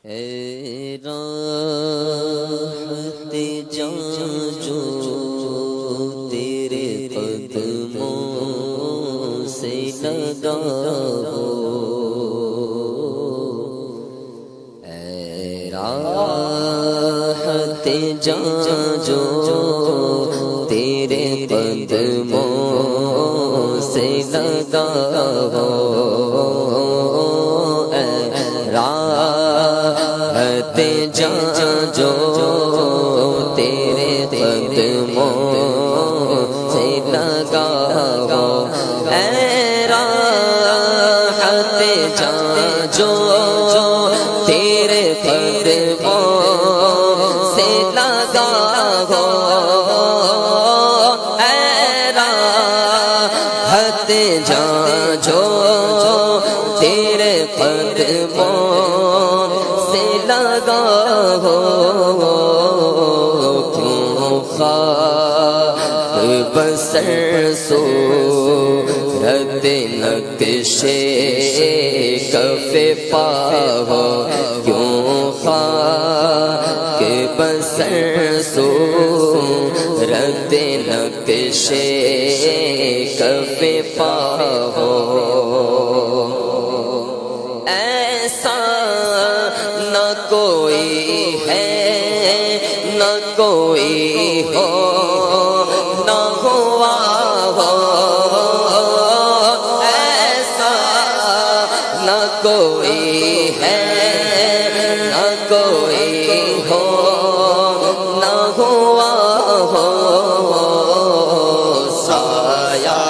اے راحت جاں جو تیرے قدموں سے لگا ہو، اے راحت جاں جو تیرے قدموں سے لگا ہو، راحت جاں جو تیرے قدموں سے لگا ہو، اے راحت جاں جو تیرے قدموں سے لگا ہو، اے راحت جاں جو تیرے قدموں سے لگا ہو، کیوں خاک بسر صورت نقشے کف پا ہو، کیوں خاک بسر صورت نقشے کف پا ہو، ایسا نہ کوئی ہے نہ کوئی ہو نہ ہوا ہو، ایسا نہ کوئی ہے نہ کوئی ہو نہ ہوا ہو، سایہ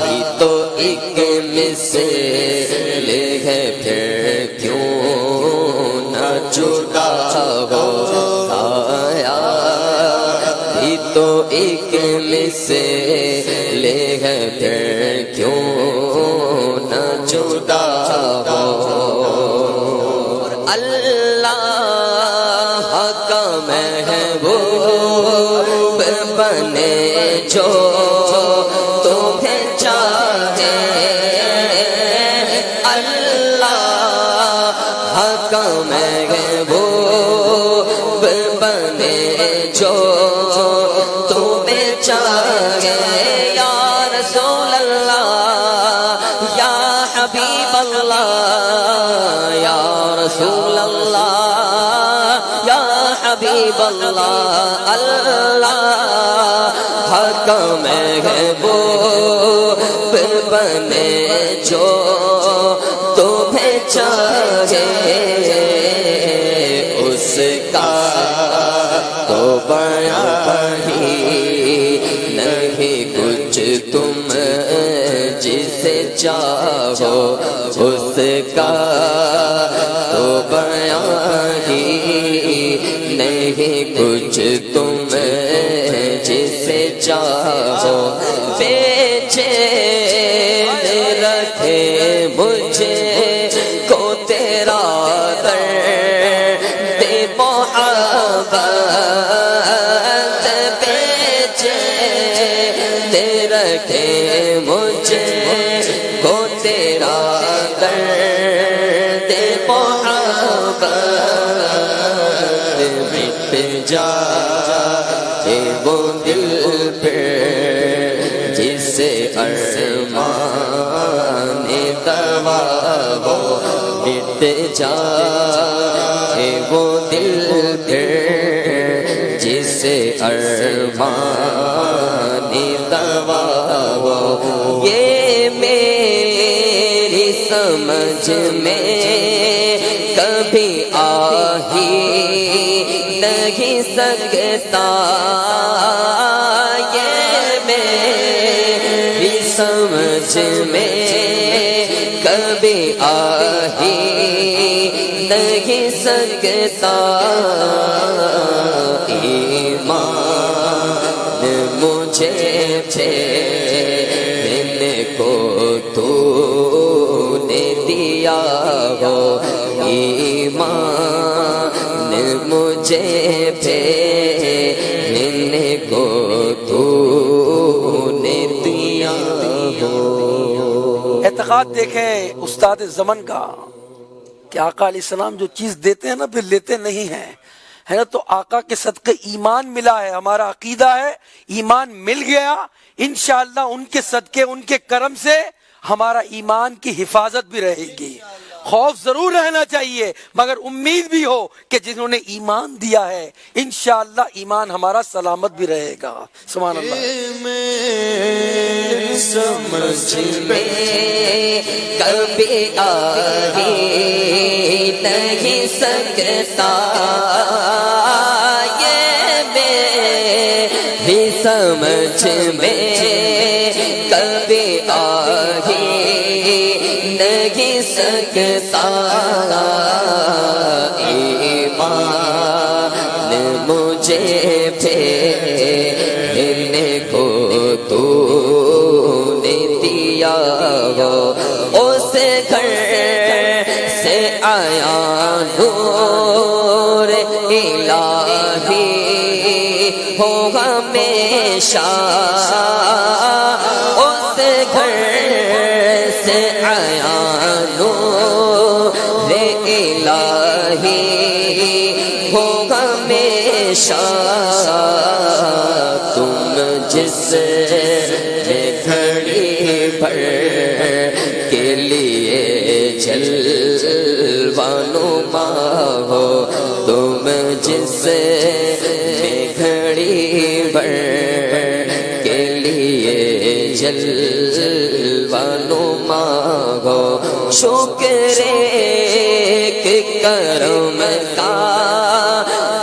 ہی تو ایک مثل ہے، پھر کیوں نہ جدا ہو، سایہ ہی تو ایک مثل ہے، پھر کیوں نہ جدا ہو، اللہ کا محبوب بنے جو تمہیں چاہے، اللہ کا محبوب بنے جو تمہیں چاہے، یا رسول اللہ یا حبیب اللہ، یا رسول اللہ یا حبیب اللہ، اللہ کا محبوب بنے جو تمہیں چاہے، اس کا تو بیان ہی نہیں کچھ تم جسے چاہو، اس کا تو بیان ہی نہیں کچھ تم جسے چاہو، بے چین رکھے مجھے کو تیرا درد محبت، بے چین رکھے مجھے کو تیرا درد محبت، مٹ جائے وہ دل پہ جسے ارمان دوا ہو، مٹ جائے وہ دل پہ جسے ارمان دوا ہو، یہ میری سمجھ میں کبھی آ ہی نہیں سکتا، یہ میری سمجھ میں کبھی آ ہی نہیں سکتا، ایمان مجھے پھیرنے کو تو نے دیا ہو، ایمان مجھے پھیرنے کو تو نے دیا ہو۔ اعتقاد دیکھیں استاد زمن کا، کہ آقا علیہ السلام جو چیز دیتے ہیں نا پھر لیتے نہیں ہیں، ہے نا. تو آقا کے صدقے ایمان ملا ہے، ہمارا عقیدہ ہے ایمان مل گیا انشاءاللہ. ان کے صدقے ان کے کرم سے ہمارا ایمان کی حفاظت بھی رہے گی. خوف ضرور رہنا چاہیے مگر امید بھی ہو کہ جنہوں نے ایمان دیا ہے انشاءاللہ ایمان ہمارا سلامت بھی رہے گا. سبحان اللہ. سمجھ میں کبھی آ ہی نہیں سکتا یہ میری سمجھ میں کبھی آ ہی نہیں سکتا ایمان مجھے پھیرنے کو تو نے دیا ہو اس گھر سے آیا نور الہی ہو ہمیشہ اس گھر سے آیا نور الہی ہو ہمیشہ تم جس میں گھڑی بھر کے لیے جلوہ نما ہو تم جس میں گھڑی بھر کے لیے جلوہ نما ہو شکر کہ کرم کا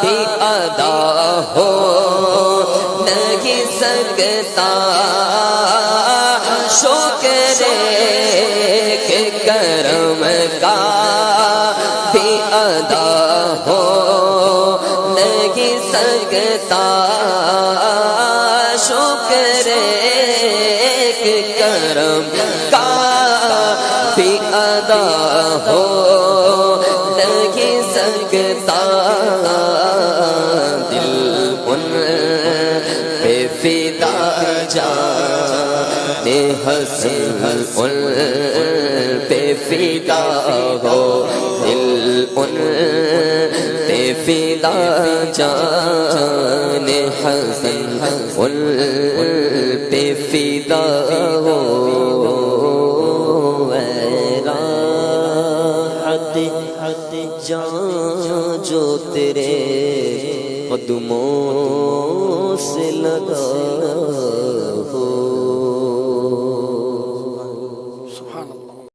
بھی ادا ہو نہیں سکتا شکر کہ کرم کا بھی ادا ہو نہیں سکتا شکر کہ کرم کا بھی ادا ہو نہیں سکتا دل ان پہ فدا جان حسن ان پہ فدا ہو دل ان پہ فدا جان حسن ان پہ فدا ہو جان جو تیرے قدموں سے لگا